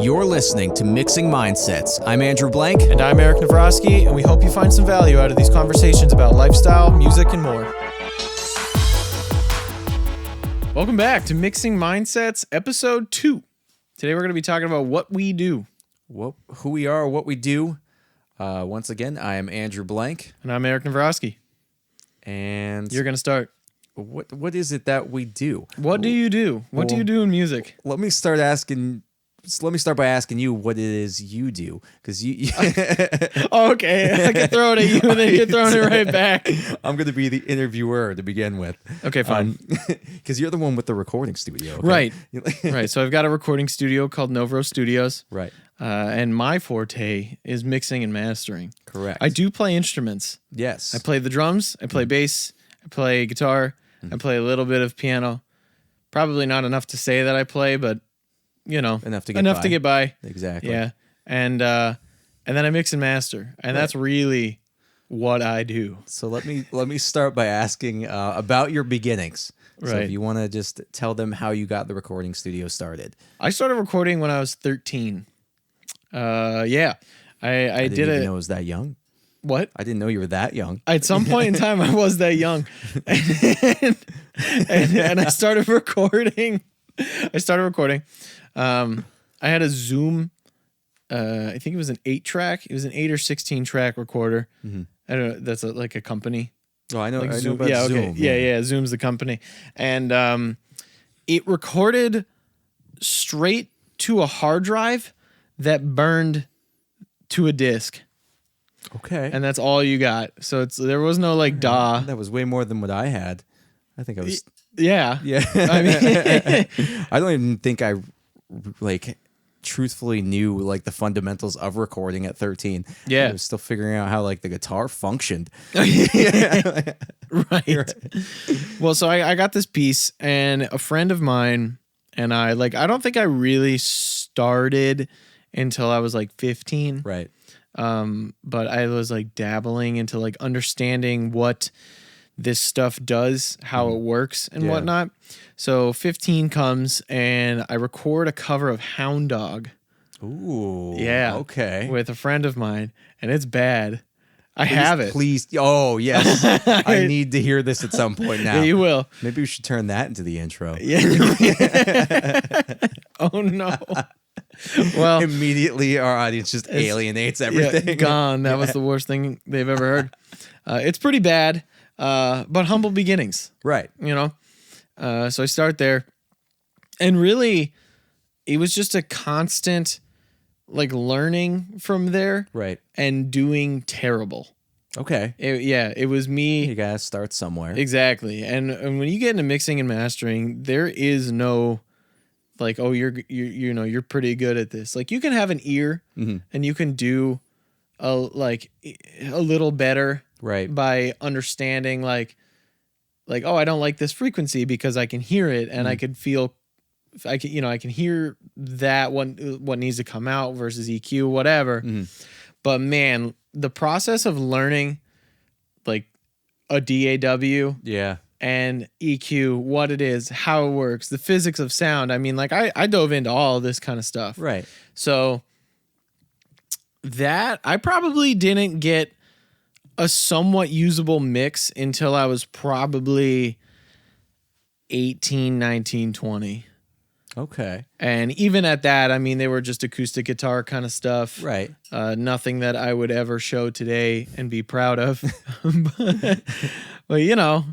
You're listening to Mixing Mindsets. I'm Andrew Blank. And I'm Eric Navrosky, and we hope you find some value out of these conversations about lifestyle, music, and more. Welcome back to Mixing Mindsets, episode 2. Today we're going to be talking about what we do. Who we are, what we do. Once again, I am Andrew Blank. And I'm Eric Navrosky. And You're going to start. What is it that we do? What do you do? What do you do in music? Let me start by asking you what it is you do, because you. Oh, okay, I can throw it at you, and then you're throwing it right back. I'm going to be the interviewer to begin with. Okay, fine. Because you're the one with the recording studio, okay? Right? Right. So I've got a recording studio called Novro Studios. Right. And my forte is mixing and mastering. Correct. I do play instruments. Yes. I play the drums. I play bass. I play guitar. I play a little bit of piano. Probably not enough to say that I play, but you know, enough to get by. Exactly. Yeah. And then I mix and master, and that's really what I do. So let me start by asking about your beginnings. So Right. if you want to just tell them how you got the recording studio started. I started recording when I was 13. Yeah. I didn't did even it. know I was that young. What? I didn't know you were that young. At some point in time, I was that young, and I started recording. I had a Zoom. I think it was an 8-track. It was an 8 or 16-track recorder. Mm-hmm. I don't know. That's like a company. Oh, I know. Like I know Zoom. about Yeah. Zoom. Okay. Yeah. Zoom's the company, and it recorded straight to a hard drive that burned to a disc. Okay. And that's all you got. So there was no like DAW. That was way more than what I had. I think I was. Yeah. Yeah. I mean, I don't even think I truthfully knew like the fundamentals of recording at 13. Yeah. I was still figuring out how like the guitar functioned. right. Well, so I got this piece, and a friend of mine and I don't think I really started until I was like 15. Right. But I was like dabbling into like understanding what this stuff does, how it works and whatnot. So 15 comes, and I record a cover of Hound Dog. Ooh. Yeah. Okay. With a friend of mine, and it's bad. I have it. Please. Oh, yes. I need to hear this at some point now. Yeah, you will. Maybe we should turn that into the intro. Yeah. Oh no. Well, Immediately our audience just alienates everything. Yeah, gone. That was the worst thing they've ever heard. It's pretty bad, but humble beginnings. Right. You know? So I start there. And really, it was just a constant like learning from there. Right. And doing terrible. Okay. It was me. You gotta start somewhere. Exactly. And when you get into mixing and mastering, there is no like, oh, you're pretty good at this. Like you can have an ear and you can do a little better Right. by understanding like, oh, I don't like this frequency because I can hear it and I can feel, I can hear that what needs to come out versus EQ, whatever. But man, the process of learning like a DAW and EQ, what it is, how it works, the physics of sound. I mean, like I dove into all of this kind of stuff. Right. So that I probably didn't get a somewhat usable mix until I was probably 18, 19, 20. Okay. And even at that, I mean, they were just acoustic guitar kind of stuff. Right. Nothing that I would ever show today and be proud of. But you know,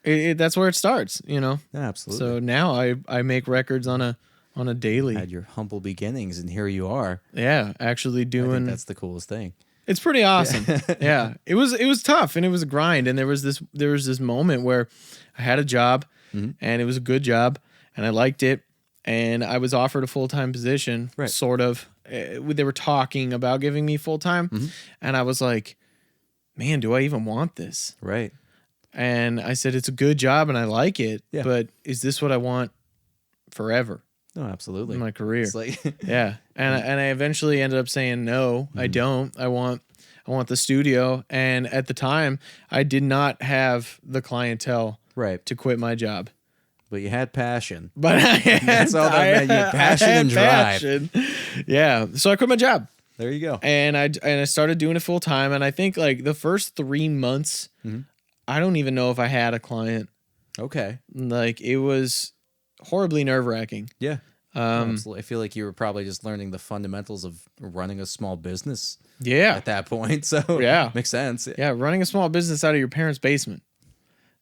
that's where it starts, you know? Absolutely. So now I make records on a daily. Had your humble beginnings, and here you are. Yeah, actually I doing. think that's the coolest thing. It's pretty awesome. Yeah. It was tough, and it was a grind, and there was this moment where I had a job and it was a good job and I liked it, and I was offered a full-time position, right. sort of. They were talking about giving me full-time, and I was like, man, do I even want this? Right. And I said, it's a good job and I like it, but is this what I want forever? No, absolutely. In my career. It's like Yeah. And I eventually ended up saying, no, I don't. I want the studio. And at the time, I did not have the clientele right. to quit my job. but you had passion. But I had, That's all that meant. You had passion and drive. passion. Yeah. So I quit my job There you go. and I started doing it full time. And I think like the first 3 months, I don't even know if I had a client. Okay. Like it was horribly nerve wracking. Yeah. Absolutely. I feel like you were probably just learning the fundamentals of running a small business Yeah. at that point. So Yeah. makes sense. Yeah. Running a small business out of your parents' basement.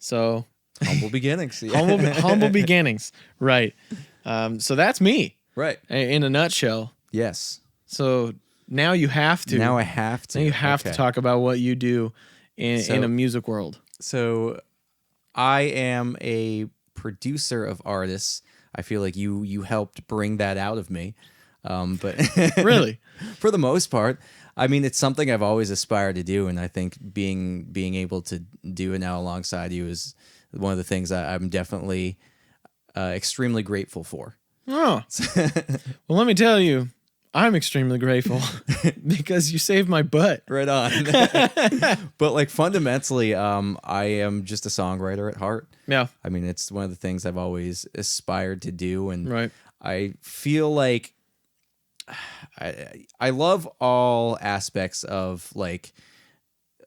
So Humble beginnings. Yeah. humble beginnings. Right. So that's me Right. in a nutshell. Yes. So now you have to. Now I have to. Now you have to Okay. talk about what you do in So- a music world. So I am a producer of artists. I feel like you helped bring that out of me. But Really? for the most part, I mean, it's something I've always aspired to do, and I think being able to do it now alongside you is one of the things I'm definitely extremely grateful for. Oh. Well, let me tell you, I'm extremely grateful because you saved my butt. Right on. But like fundamentally, I am just a songwriter at heart. Yeah. I mean, it's one of the things I've always aspired to do, and Right. I feel like I love all aspects of like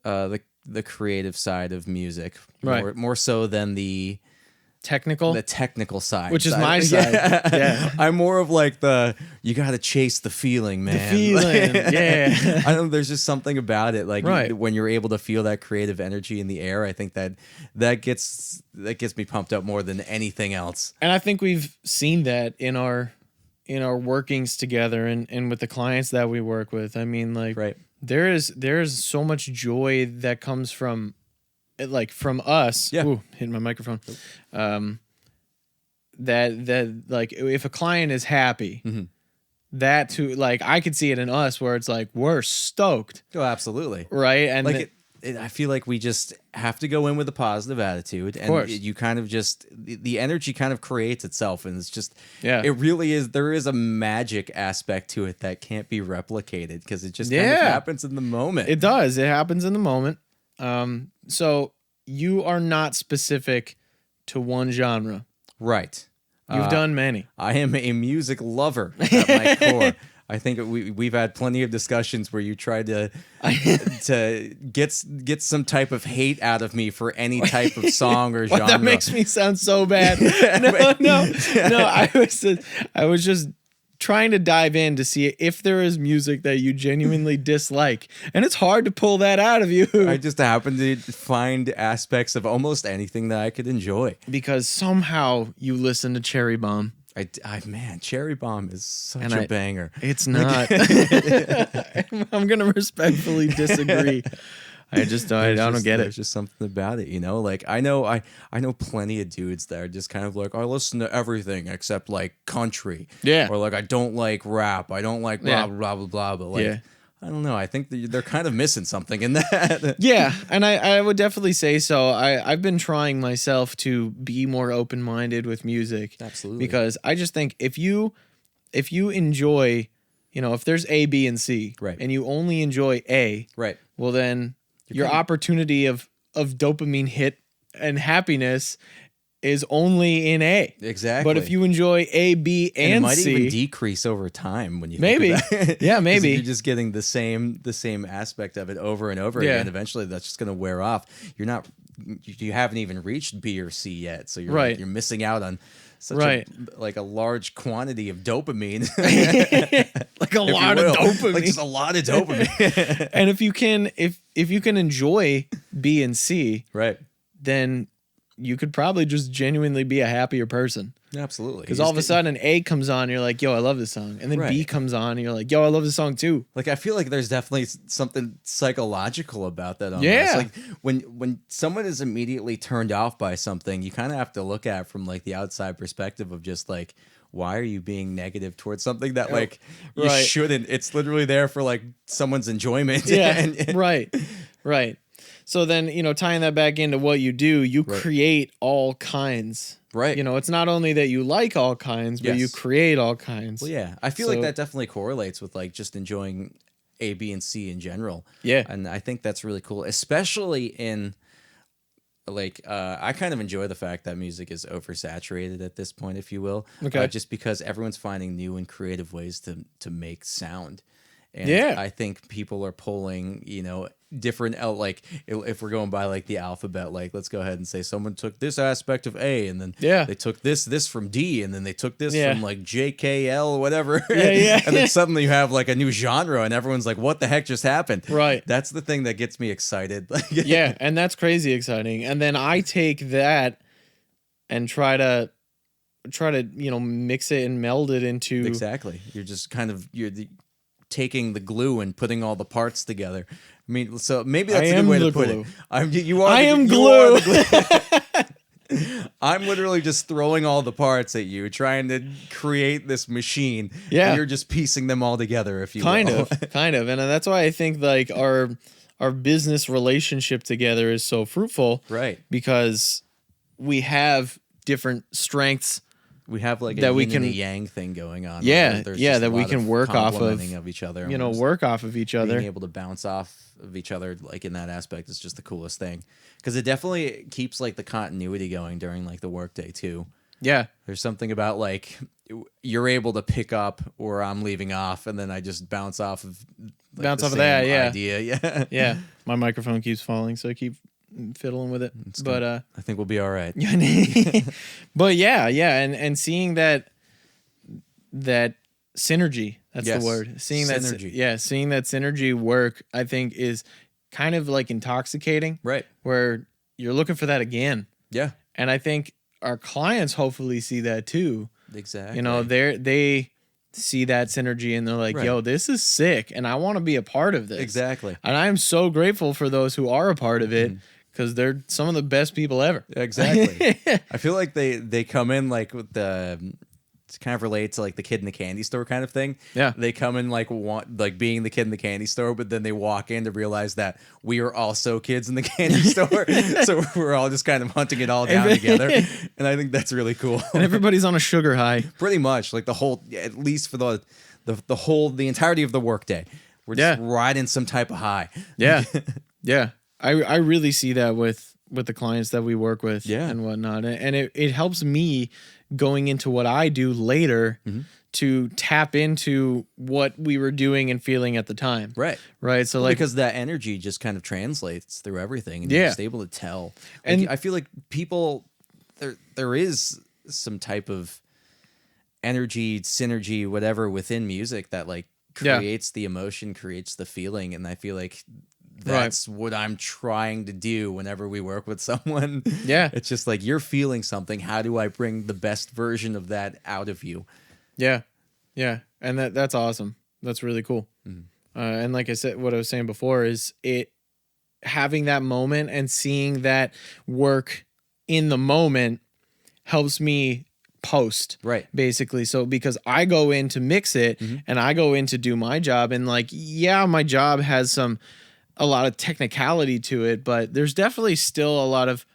the creative side of music, Right. more so than the Technical. technical side, Which is my side. Yeah. I'm more of like you got to chase the feeling, man. feeling, yeah. I don't know. There's just something about it, like Right. when you're able to feel that creative energy in the air. I think that gets me pumped up more than anything else. And I think we've seen that in our workings together and with the clients that we work with. I mean, like Right. there is so much joy that comes from us. Yeah. Ooh, hitting my microphone. That like if a client is happy, Mhm. that too, like I could see it in us where it's like we're stoked, Oh, absolutely. right? And Like I feel like we just have to go in with a positive attitude, and course. you kind of just the energy kind of creates itself, and it's just Yeah. it really is. There is a magic aspect to it that can't be replicated because it just kind of Yeah. happens in the moment. It does. It happens in the moment. So you are not specific to one genre. Right. You've done many. I am a music lover at my core. I think we've had plenty of discussions where you tried to get some type of hate out of me for any type of song or genre. That makes me sound so bad. No. I was just trying to dive in to see if there is music that you genuinely dislike, and it's hard to pull that out of you I just happen to find aspects of almost anything that I could enjoy. because somehow you listen to Cherry Bomb. Man, Cherry Bomb is such And a banger. It's not. I'm gonna respectfully disagree. I don't get There's it. just something about it, you know. Like I know plenty of dudes that are just kind of like, I listen to everything except like country, Yeah. or like I don't like rap, I don't like blah Yeah. blah blah blah blah. But like, Yeah. I don't know. I think they're kind of missing something in that. Yeah, and I would definitely say so. I've been trying myself to be more open-minded with music. Absolutely. Because I just think if you enjoy, if there's A, B, and C, Right. and you only enjoy A, Right. well then your kinda- opportunity of dopamine hit and happiness is only in A. Exactly. But if you enjoy A, B, and it and might C, even decrease over time when you Maybe. think about it. Yeah, 'Cause maybe. if you're just getting the same aspect of it over and over Yeah. again. Eventually, that's just going to wear off. You haven't even reached B or C yet, so Right. you're missing out on such Right. a large quantity of dopamine. like a if you lot of will. dopamine. Like just a lot of dopamine. And if you can enjoy B and C, Right. then you could probably just genuinely be a happier person. Absolutely. Because all of a sudden A comes on, you're like, yo, I love this song. And then B Right. comes on, and you're like, yo, I love this song too. Like I feel like there's definitely something psychological about that. Almost. Yeah. Like when someone is immediately turned off by something, you kind of have to look at it from like the outside perspective of just like, why are you being negative towards something that like you Right. shouldn't? It's literally there for like someone's enjoyment. Yeah. And- Right. So then, tying that back into what you do, you Right. create all kinds. Right. It's not only that you like all kinds, but you Yes. create all kinds. Well, yeah, I feel like So- that definitely correlates with like just enjoying A, B, and C in general. Yeah. And I think that's really cool, especially in like I kind of enjoy the fact that music is oversaturated at this point, if you will. Okay. Just because everyone's finding new and creative ways to make sound. And Yeah. I think people are pulling, different like if we're going by like the alphabet, like let's go ahead and say someone took this aspect of A and then Yeah. they took this from D and then they took this Yeah. from like JKL, whatever. Yeah. And then suddenly you have like a new genre and everyone's like, what the heck just happened? Right. That's the thing that gets me excited. Yeah, and that's crazy exciting. And then I take that and try to mix it and meld it into Exactly. You're just kind of taking the glue and putting all the parts together. I mean, so maybe that's a good way to put it. I am glue. I'm literally just throwing all the parts at you, trying to create this machine. Yeah. And you're just piecing them all together, if you kind will. of. And that's why I think like our business relationship together is so fruitful. Right. Because we have different strengths. We have like that a we yin can- and a yang thing going on. Yeah, There's yeah, just a that we lot can work off of, complimenting each other. and just work off of each other. Being able to bounce off of each other, like in that aspect, is just the coolest thing. Because it definitely keeps like the continuity going during like the workday too. Yeah. There's something about like you're able to pick up or I'm leaving off, and then I just bounce off of like, the Of that, same yeah. idea. Yeah. Yeah. My microphone keeps falling, so I keep fiddling with it. But I think we'll be all right. but yeah, and seeing that synergy, that's Yes. the word. Seeing Synergy. seeing that synergy work, I think is kind of like intoxicating, Right. where you're looking for that again. Yeah. And I think our clients hopefully see that too. Exactly. They see that synergy and they're like, Right. yo, this is sick and I want to be a part of this. Exactly. And I'm so grateful for those who are a part of it because they're some of the best people ever. Exactly. I feel like they come in like with the to kind of relate to like the kid in the candy store kind of thing. Yeah. They come in like being the kid in the candy store, but then they walk in to realize that we are also kids in the candy store. So we're all just kind of hunting it all down together. And I think that's really cool. And everybody's on a sugar high. Pretty much like the whole, at least for the entirety of the workday. We're just riding some type of high. Yeah. Yeah. I really see that with the clients that we work with and whatnot. And it helps me going into what I do later to tap into what we were doing and feeling at the time. Right. Right. So like, because that energy just kind of translates through everything and you're just able to tell. Like, And- I feel like people, there is some type of energy, synergy, whatever within music that like creates the emotion, creates the feeling. And I feel like that's what I'm trying to do whenever we work with someone. Yeah. It's just like you're feeling something. How do I bring the best version of that out of you? yeah. Yeah. And that's awesome. That's really cool. And like I said, what I was saying before is having that moment and seeing that work in the moment helps me post. Right. Basically. So because I go in to mix it and I go in to do my job and like, yeah, my job has a lot of technicality to it, but there's definitely still a lot of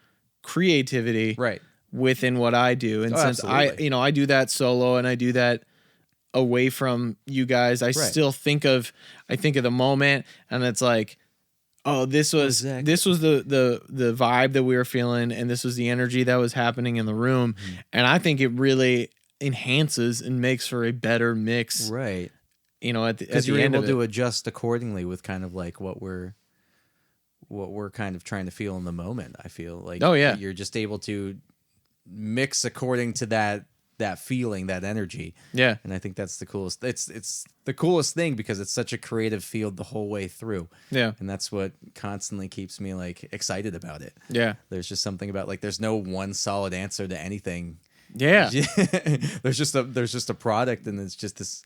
creativity within what I do. And since absolutely. I do that solo and I do that away from you guys, I still think of the moment and it's like, oh, this was the vibe that we were feeling and this was the energy that was happening in the room. And I think it really enhances and makes for a better mix. Right. Because you're able to adjust accordingly with kind of like what we're kind of trying to feel in the moment. I feel like you're just able to mix according to that feeling, that energy. Yeah. And I think that's the coolest. It's the coolest thing because it's such a creative field the whole way through. Yeah. And that's what constantly keeps me like excited about it. Yeah. There's just something about like there's no one solid answer to anything. Yeah. There's just a product and it's just this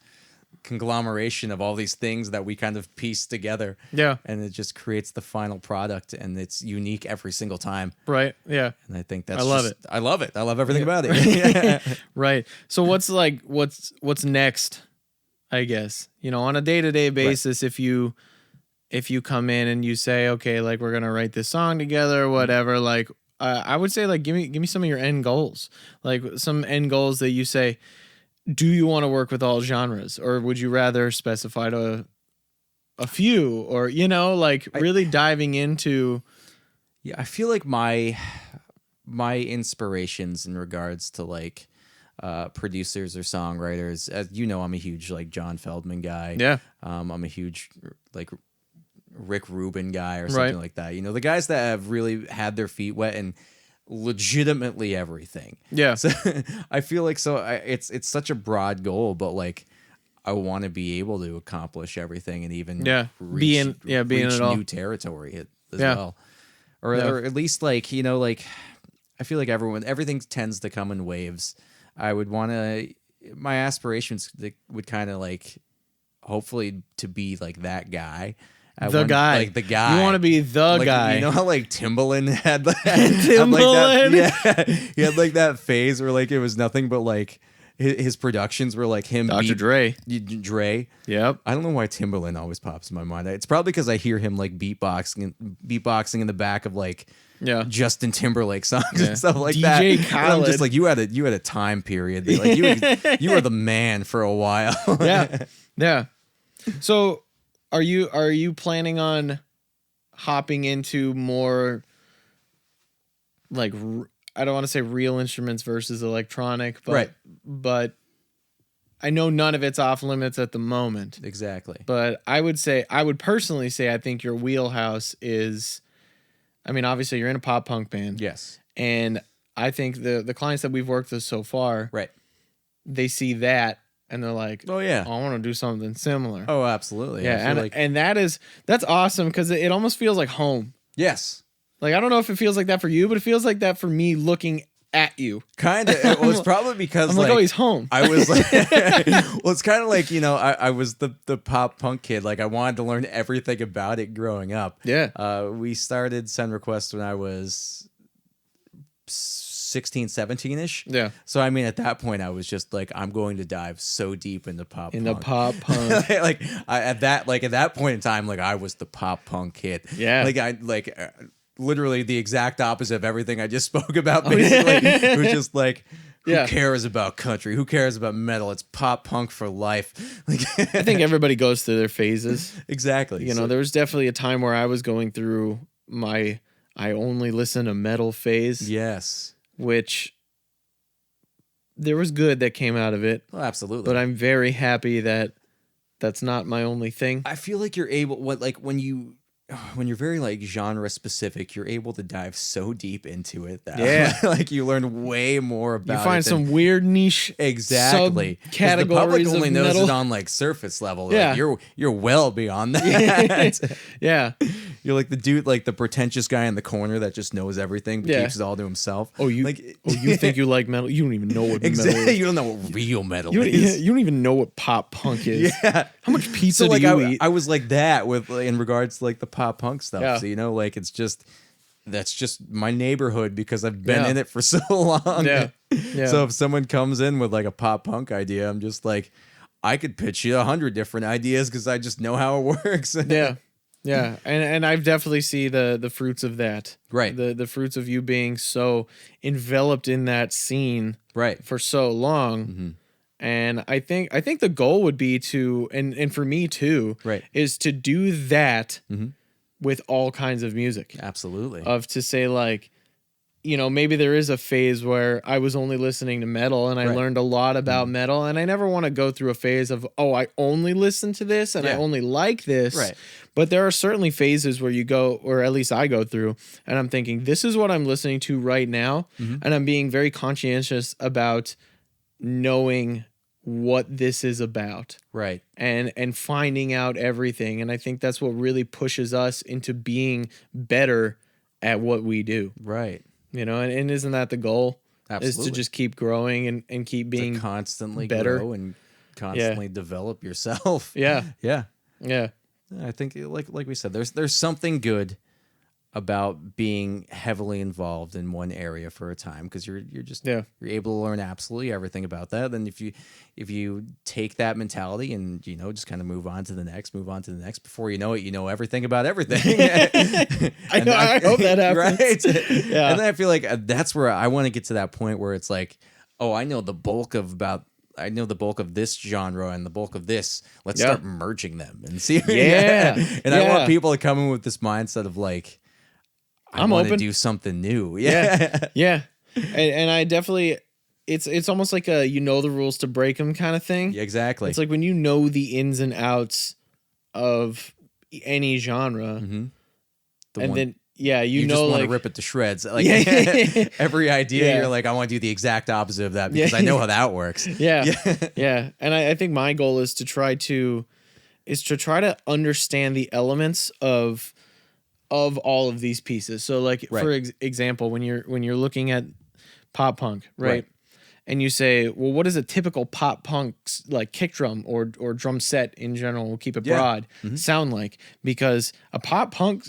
conglomeration of all these things that we kind of piece together. Yeah. And it just creates the final product and it's unique every single time. Right. Yeah. And I think that's I love it. I love it. I love everything about it. Right. So what's next, I guess? On a day-to-day basis, if you come in and you say, okay, like we're going to write this song together or whatever, like I would say like give me some of your end goals. Like some end goals that you say, do you want to work with all genres or would you rather specify to a few or, really diving into Yeah, I feel like my inspirations in regards to like producers or songwriters, as you know, I'm a huge like John Feldman guy. Yeah. I'm a huge like Rick Rubin guy or Right. something like that. You know, the guys that have really had their feet wet and legitimately everything. Yeah. So I feel like it's such a broad goal, but like I want to be able to accomplish everything and even Yeah. reach Be in reach it all. new territory as Yeah. well, Yeah. or at least like you know like I feel like everything tends to come in waves. I would want to my aspirations that would kind of like hopefully to be like that guy. The guy. Like the guy. You want to be the Like, guy. you know how like Timbaland had like, Timbaland? yeah, he had like that phase where like it was nothing but like his productions were like him, Dr. Dre. Dre. Yep. I don't know why Timbaland always pops in my mind. It's probably because I hear him like beatboxing in the back of like Yeah. Justin Timberlake songs Yeah. and stuff like DJ that. And I'm Khaled. just like you had a time period. That, like you were the man for a while. Yeah. Yeah. So are you planning on hopping into more like I don't want to say real instruments versus electronic, but Right. but I know none of it's off limits at the moment. Exactly. But I would personally say I think your wheelhouse is, I mean, obviously you're in a pop punk band. Yes. And I think the clients that we've worked with so far, Right. they see that and they're like, Oh yeah. I want to do something similar. Oh, absolutely. I yeah, feel like and that's awesome because it almost feels like home. yes. Like I don't know if it feels like that for you, but it feels like that for me looking at you. Kind of. Well, it's probably because I'm like, oh, he's home. I was like, well, it's kind of like, you know, I was the pop punk kid. Like I wanted to learn everything about it growing up. Yeah. We started Send Request when I was 16, 17 ish. Yeah. So, I mean, at that point I was just like, I'm going to dive so deep into pop In punk. the pop punk. at that point in time, like I was the pop punk kid. Yeah. Literally the exact opposite of everything I just spoke about. Basically, it was just like, who Yeah. cares about country? Who cares about metal? It's pop punk for life. Like, I think everybody goes through their phases. exactly. You know, there was definitely a time where I was going through my I only listen to metal phase, yes, which there was good that came out of it, well, absolutely. but I'm very happy that that's not my only thing. I feel like you're able when you're very like genre specific, you're able to dive so deep into it that Yeah. like you learn way more about You find it than- some weird niche exactly 'Cause subcategories the public only of knows metal. it on like surface level. Like, Yeah. you're well beyond that. Yeah. You're like the dude, like the pretentious guy in the corner that just knows everything but Yeah. keeps it all to himself. Oh, you like you think you like metal? You don't even know what metal exactly. is. You don't know what real metal You don't, is. you don't even know what pop punk is. Yeah. How much pizza So like do you eat? I was like that with in regards to like the pop punk stuff. Yeah. So you know, like that's just my neighborhood because I've been Yeah. in it for so long. Yeah. Yeah. So if someone comes in with like a pop punk idea, I'm just like, I could pitch you 100 different ideas because I just know how it works. Yeah. Yeah. And I've definitely see the fruits of that. Right. The fruits of you being so enveloped in that scene Right. for so long. Mm-hmm. And I think the goal would be to and for me too, Right. is to do that Mm-hmm. with all kinds of music. Absolutely. Of to say like, you know, maybe there is a phase where I was only listening to metal and I Right. learned a lot about metal, and I never want to go through a phase of, oh, I only listen to this and I Yeah. only like this. Right. But there are certainly phases where you go, or at least I go through, and I'm thinking, this is what I'm listening to right now. Mm-hmm. And I'm being very conscientious about knowing what this is about Right. and finding out everything. And I think that's what really pushes us into being better at what we do. Right. You know, and isn't that the goal? Is Absolutely. to just keep growing and keep being to constantly better. grow and constantly develop yourself. Yeah. Yeah. Yeah. I think like we said, there's something good about being heavily involved in one area for a time because you're just Yeah. you're able to learn absolutely everything about that. Then if you take that mentality and you know just kind of move on to the next, before you know it, you know everything about everything. I know. I hope that happens. Right? Yeah. And then I feel like that's where I want to get to that point where it's like, oh, I know the bulk of this genre and the bulk of this. Let's Yeah. start merging them and see. Yeah. And I Yeah. want people to come in with this mindset of like, I I'm want to open. do something new. Yeah. Yeah. And I definitely, it's almost like a, the rules to break them kind of thing. Yeah, exactly. It's like when you know the ins and outs of any genre, Mm-hmm. and then, yeah, you just know, want like, to rip it to shreds. Like Yeah. every idea, Yeah. you're like, I want to do the exact opposite of that because Yeah. I know how that works. yeah. Yeah. And I think my goal is to try to understand the elements of all of these pieces. So like Right. for example, when you're looking at pop punk, right? Right. And you say, well, what is a typical pop punk's like kick drum or drum set in general? We'll keep it Yeah. broad. Mhm. Sound like, because a pop punk,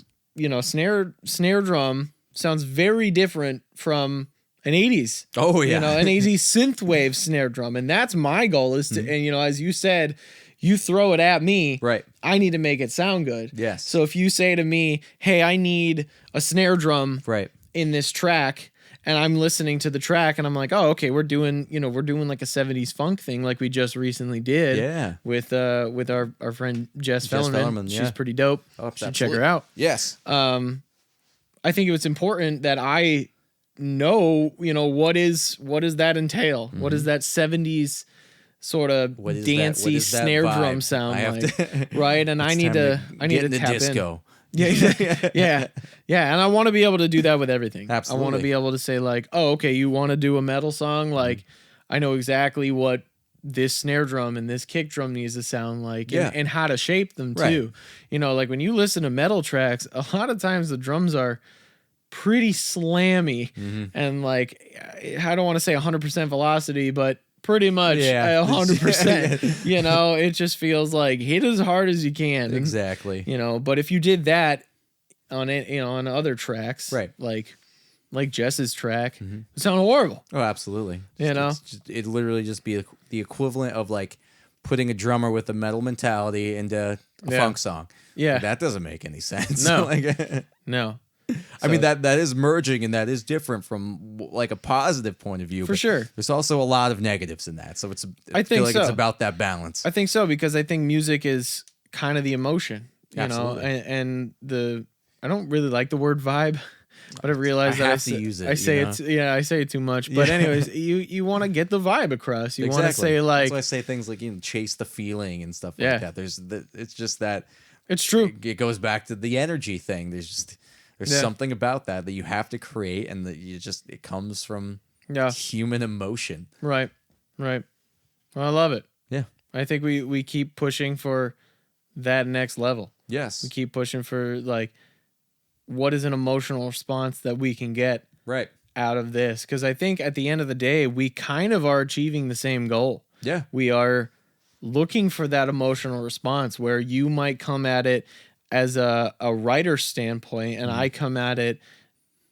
snare drum sounds very different from an 80s. Oh yeah. An 80s synthwave snare drum, and that's my goal is to, Mm-hmm. and as you said, you throw it at me, Right. I need to make it sound good. Yes. So if you say to me, "Hey, I need a snare drum Right. in this track," and I'm listening to the track and I'm like, "Oh, okay, we're doing like a 70s funk thing like we just recently did." Yeah. With our friend Jess Fellerman. yeah. She's pretty dope. Oh, Should check absolutely. her out. Yes. I think it was important that I know, what is that entail? What does that 70s sort of Mm-hmm. What is dancey that snare vibe? drum sound I have like? to- Right? And I It's need time to get in the tap disco. in. Yeah. And I want to be able to do that with everything. I want to Absolutely. be able to say like, "Oh, okay, you want to do a metal song? Like, I know exactly what this snare drum and this kick drum needs to sound like, Yeah. and how to shape them Right. too." Like when you listen to metal tracks, a lot of times the drums are pretty slammy Mm-hmm. and like, I don't want to say 100% velocity, but pretty much Yeah. 100%. It just feels like hit as hard as you can. And, Exactly. but if you did that on it, on other tracks, Right. like Jess's track, it sounded horrible. Oh, absolutely. It literally just be the equivalent of like putting a drummer with a metal mentality into a Yeah. funk song. Yeah. Like, that doesn't make any sense. No. Like, No. I mean that is merging and that is different from like a positive point of view. For but sure. There's also a lot of negatives in that. So I feel think like so. it's about that balance. I think so, because I think music is kind of the emotion, Absolutely. and I don't really like the word vibe, but I realize I that have to use it, I say you know? I say it too much. But Yeah. anyways, you want to get the vibe across. You want to Exactly. say That's like, why I say things like chase the feeling and stuff Yeah. like that. It's just that it's true. it goes back to the energy thing. There's Yeah. something about that you have to create, and that it comes from Yeah. human emotion. Right. Right. Well, I love it. Yeah. I think we keep pushing for that next level. Yes. We keep pushing for like, what is an emotional response that we can get Right. out of this? Because I think at the end of the day, we kind of are achieving the same goal. Yeah. We are looking for that emotional response where you might come at it as a writer standpoint, and I come at it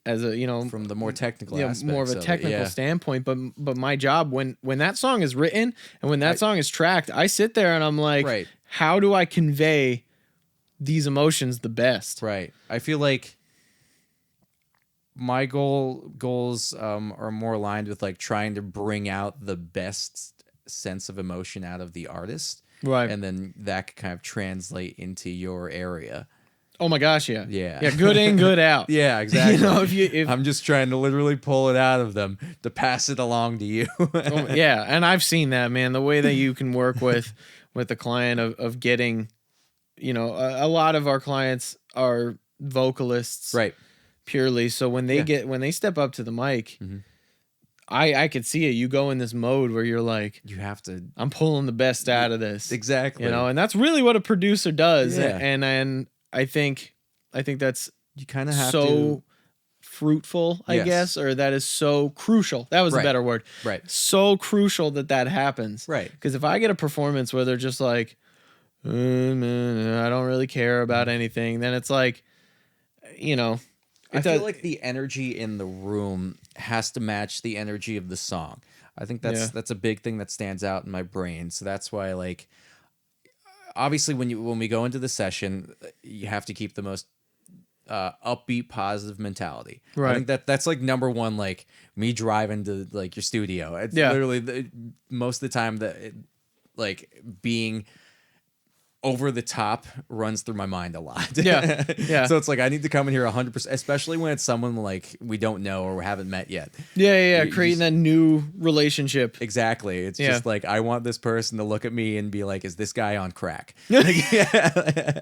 as a From the more technical aspects. more of a it, technical yeah. standpoint. But my job when that song is written and when that song is tracked, I sit there and I'm like, Right. how do I convey these emotions the best? Right. I feel like my goals are more aligned with like trying to bring out the best sense of emotion out of the artist, Right. and then that could kind of translate into your area. Oh my gosh, yeah. Yeah. Yeah, good in, good out. Yeah, exactly. If I'm just trying to literally pull it out of them to pass it along to you. yeah, and I've seen that, man, the way that you can work with the client of getting, a lot of our clients are vocalists, Right. purely. So when they step up to the mic, I could see it. You go in this mode where you're like, You have to I'm pulling the best out of this. exactly. And that's really what a producer does. Yeah. And I think that's You kind of have so to. fruitful, I Yes. guess, or that is so crucial. That was a Right. better word. Right. So crucial that happens. Right. Because if I get a performance where they're just like, man, I don't really care about anything, then it's like, I feel like the energy in the room has to match the energy of the song. I think that's a big thing that stands out in my brain. So that's why, like, obviously when we go into the session, you have to keep the most upbeat, positive mentality. Right. I think that's like number one. Like me driving to like your studio, it's Yeah. literally most of the time that like being over the top runs through my mind a lot. Yeah, yeah. So it's like I need to come in here 100%, especially when it's someone like we don't know or we haven't met yet. Yeah. You Creating just- that new relationship. Exactly. It's Yeah. just like I want this person to look at me and be like, "Is this guy on crack?" Like, yeah.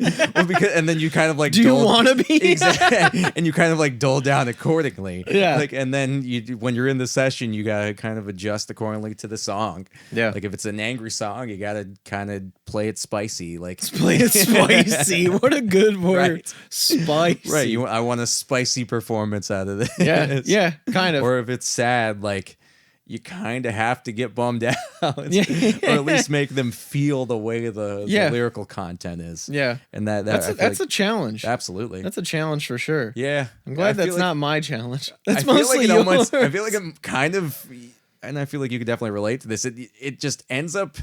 Well, and then you kind of like Do you want to be? exactly, and you kind of like dole down accordingly. Yeah. Like, and then when you're in the session, you gotta kind of adjust accordingly to the song. Yeah. Like if it's an angry song, you gotta kind of play it spicy. Like Play it spicy. What a good word. Right. Spicy. right. I want a spicy performance out of this. Yeah, kind of. Or if it's sad, like you kind of have to get bummed out, Yeah. or at least make them feel the way the Yeah. lyrical content is. Yeah. And I That's feel a like- challenge. absolutely. That's a challenge for sure. Yeah. I'm glad I feel that's like- not my challenge. That's I feel mostly like it yours. almost, I feel like I'm kind of, and I feel like you could definitely relate to this. It just ends up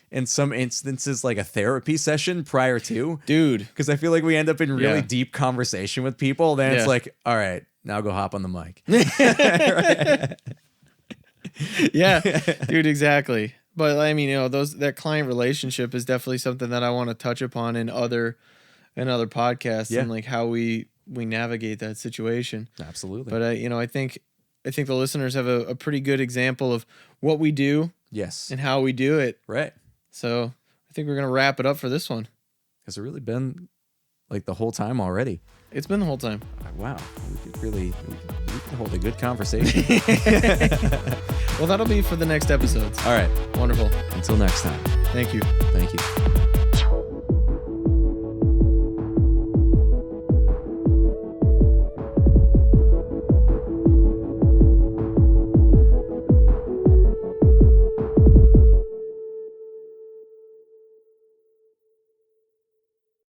in some instances like a therapy session prior to, Dude. because I feel like we end up in really Yeah. deep conversation with people. Then Yeah. it's like, all right, now go hop on the mic. Yeah, dude, exactly. But I mean, that client relationship is definitely something that I want to touch upon in other podcasts Yeah. and like how we navigate that situation. Absolutely. But I think the listeners have a pretty good example of what we do yes. and how we do it. Right. So I think we're gonna wrap it up for this one. Has it really been like the whole time already? It's been the whole time. Wow. We could hold a good conversation. Well, that'll be for the next episodes. All right. Wonderful. Until next time. Thank you. Thank you.